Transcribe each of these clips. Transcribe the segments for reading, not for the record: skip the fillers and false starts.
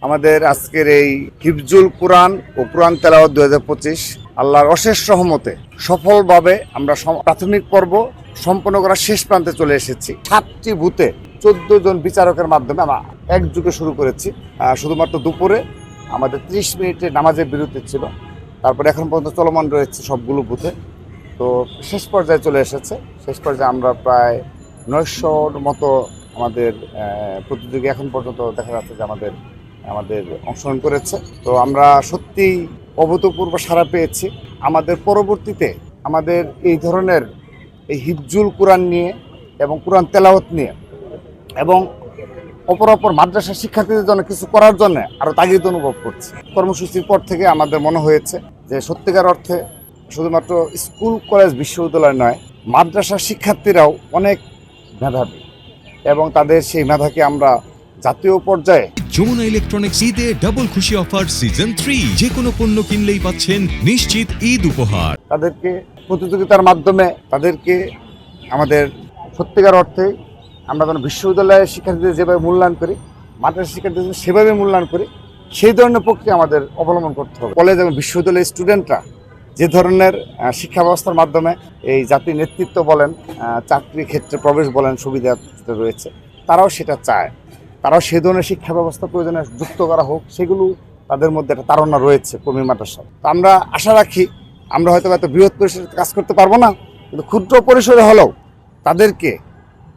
আমাদের আজকের এই হিফজুল কোরআন ও কোরআন তেলাওয়াত 2025 আল্লাহর অশেষ রহমতে সফলভাবে আমরা প্রাথমিক পর্ব সম্পন্ন করার শেষ প্রান্তে চলে এসেছি। 7টি বুথে 14 জন বিচারকের মাধ্যমে আমরা একযোগে শুরু করেছি। শুধুমাত্র দুপুরে আমাদের 30 মিনিটের নামাজের বিরতি ছিল, তারপরে এখন পর্যন্ত চলমান রয়েছে সবগুলো বুথে। তো শেষ পর্যায়ে চলে এসেছে। শেষ পর্যায়ে আমরা প্রায় 900-র মতো আমাদের প্রতিযোগী এখন পর্যন্ত দেখা যাচ্ছে যে আমাদের অংশগ্রহণ করেছে। তো আমরা সত্যি অভূতপূর্ব সাড়া পেয়েছি। আমাদের পরবর্তীতে আমাদের এই ধরনের এই হিফজুল কোরআন নিয়ে এবং কোরআন তেলাওয়াত নিয়ে এবং অপর মাদ্রাসা শিক্ষার্থীদের জন্য কিছু করার জন্য আরও তাগিদ অনুভব করছি। কর্মসূচির পর থেকে আমাদের মনে হয়েছে যে সত্যিকার অর্থে শুধুমাত্র স্কুল কলেজ বিশ্ববিদ্যালয় নয়, মাদ্রাসা শিক্ষার্থীরাও অনেক মেধাবী এবং তাদের সেই মেধাকে আমরা জাতীয় পর্যায়ে যমুনা ইলেকট্রনিক্স ঈদে ডাবল খুশি অফার সিজন 3, যে কোনো পণ্য কিনলেই পাচ্ছেন নিশ্চিত ঈদ উপহার। তাদেরকে প্রতিযোগিতার মাধ্যমে তাদেরকে আমাদের সত্যিকার অর্থে আমরা যেন বিশ্ববিদ্যালয়ের শিক্ষার্থীদের যেভাবে মূল্যায়ন করি, মাদ্রাসা শিক্ষার্থীদের সেভাবে মূল্যায়ন করি, সেই ধরনের প্রক্রিয়া আমাদের অবলম্বন করতে হবে। কলেজ এবং বিশ্ববিদ্যালয়ের স্টুডেন্টরা যে ধরনের শিক্ষা ব্যবস্থার মাধ্যমে এই জাতির নেতৃত্ব বলেন, চাকরি ক্ষেত্রে প্রবেশ বলেন, সুবিধা রয়েছে, তারাও সেটা চায়। তারাও সেই ধরনের শিক্ষা ব্যবস্থা প্রয়োজনে যুক্ত করা হোক, সেগুলো তাদের মধ্যে একটা তাড়না রয়েছে কমি মাদ্রাসায়। তো আমরা আশা রাখি আমরা হয়তো এত বৃহৎ পরিসরে কাজ করতে পারবো না, কিন্তু ক্ষুদ্র পরিসরে হলেও তাদেরকে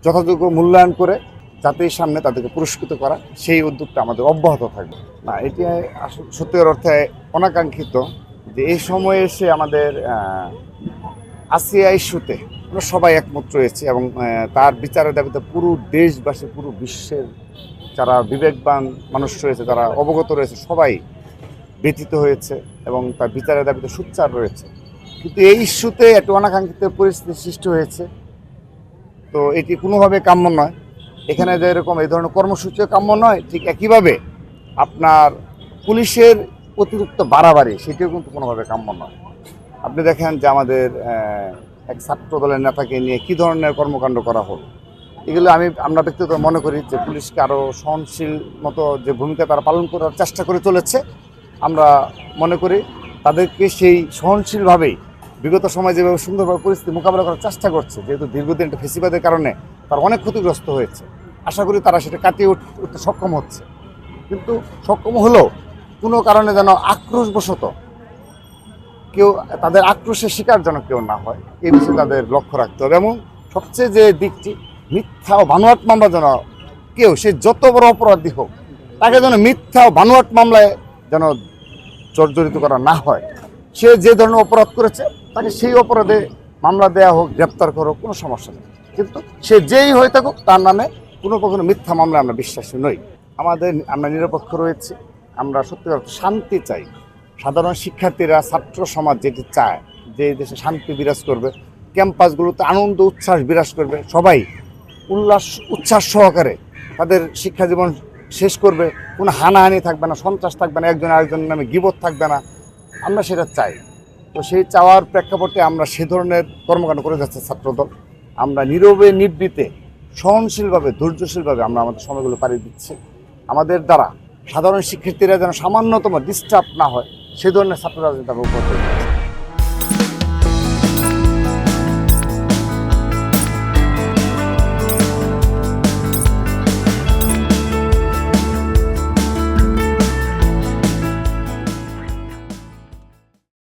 যথাযোগ্য মূল্যায়ন করে জাতির সামনে তাদেরকে পুরস্কৃত করা, সেই উদ্যোগটা আমাদের অব্যাহত থাকবে। না, এটি সত্যিকার অর্থে অনাকাঙ্ক্ষিত যে এই সময়ে এসে আমাদের আসিয়া ইস্যুতে আমরা সবাই একমত রয়েছি এবং তার বিচারের দাবিতে পুরো দেশবাসী, পুরো বিশ্বের যারা বিবেকবান মানুষ রয়েছে, যারা অবগত রয়েছে, সবাই ব্যথিত হয়েছে এবং তার বিচারের দাবিতে সোচ্চার রয়েছে। কিন্তু এই ইস্যুতে একটা অনাকাঙ্ক্ষিত পরিস্থিতি সৃষ্টি হয়েছে। তো এটি কোনোভাবে কাম্য নয়। এখানে যেরকম এই ধরনের কর্মসূচিও কাম্য নয়, ঠিক একইভাবে আপনার পুলিশের অতিরিক্ত বাড়াবাড়ি সেটিও কিন্তু কোনোভাবে কাম্য নয়। আপনি দেখেন যে আমাদের এক ছাত্র দলের নেতাকে নিয়ে কী ধরনের কর্মকাণ্ড করা হলো। এগুলো আমরা ব্যক্তিগত মনে করি যে পুলিশকে আরও সহনশীল মতো যে ভূমিকা তারা পালন করার চেষ্টা করে চলেছে, আমরা মনে করি তাদেরকে সেই সহনশীলভাবেই বিগত সময় যেভাবে সুন্দরভাবে পরিস্থিতি মোকাবেলা করার চেষ্টা করছে, যেহেতু দীর্ঘদিন একটা ফেসিবাদের কারণে তারা অনেক ক্ষতিগ্রস্ত হয়েছে, আশা করি তারা সেটা কাটিয়ে উঠতে সক্ষম হচ্ছে। কিন্তু সক্ষম হলেও কোনো কারণে যেন আক্রোশবশত কেউ তাদের আক্রোশের শিকার যেন কেউ না হয়, এই বিষয়ে তাদের লক্ষ্য রাখতে হবে। এবং সবচেয়ে যে দিকটি, মিথ্যা ও বানোয়াট মামলা যেন কেউ, সে যত বড় অপরাধী হোক, তাকে যেন মিথ্যা ও বানোয়াট মামলায় যেন জর্জরিত করা না হয়। সে যে ধরনের অপরাধ করেছে তাকে সেই অপরাধে মামলা দেওয়া হোক, গ্রেপ্তার করো, কোনো সমস্যা নেই। কিন্তু সে যেই হয়ে থাকুক তার নামে কখনো মিথ্যা মামলায় আমরা বিশ্বাসী নই। আমরা নিরপেক্ষ রয়েছি। আমরা সত্যিকার শান্তি চাই। সাধারণ শিক্ষার্থীরা, ছাত্র সমাজ যেটি চায় যে এই দেশে শান্তি বিরাজ করবে, ক্যাম্পাসগুলোতে আনন্দ উচ্ছ্বাস বিরাজ করবে, সবাই উচ্ছ্বাস সহকারে তাদের শিক্ষা জীবন শেষ করবে, কোনো হানাহানি থাকবে না, সন্ত্রাস থাকবে না, একজন আরেকজনের নামে গীবত থাকবে না, আমরা সেটা চাই। তো সেই চাওয়ার প্রেক্ষাপটে আমরা সে ধরনের কর্মকাণ্ড করে যাচ্ছে ছাত্রদল। আমরা নীরবে নিবৃতে সহনশীলভাবে, ধৈর্যশীলভাবে আমরা আমাদের সময়গুলো পাড়ি দিচ্ছি। আমাদের দ্বারা সাধারণ শিক্ষার্থীরা যেন সামান্যতম ডিস্টার্ব না হয়, সে ধরনের ছাত্র রাজনীতি আমরা উপহার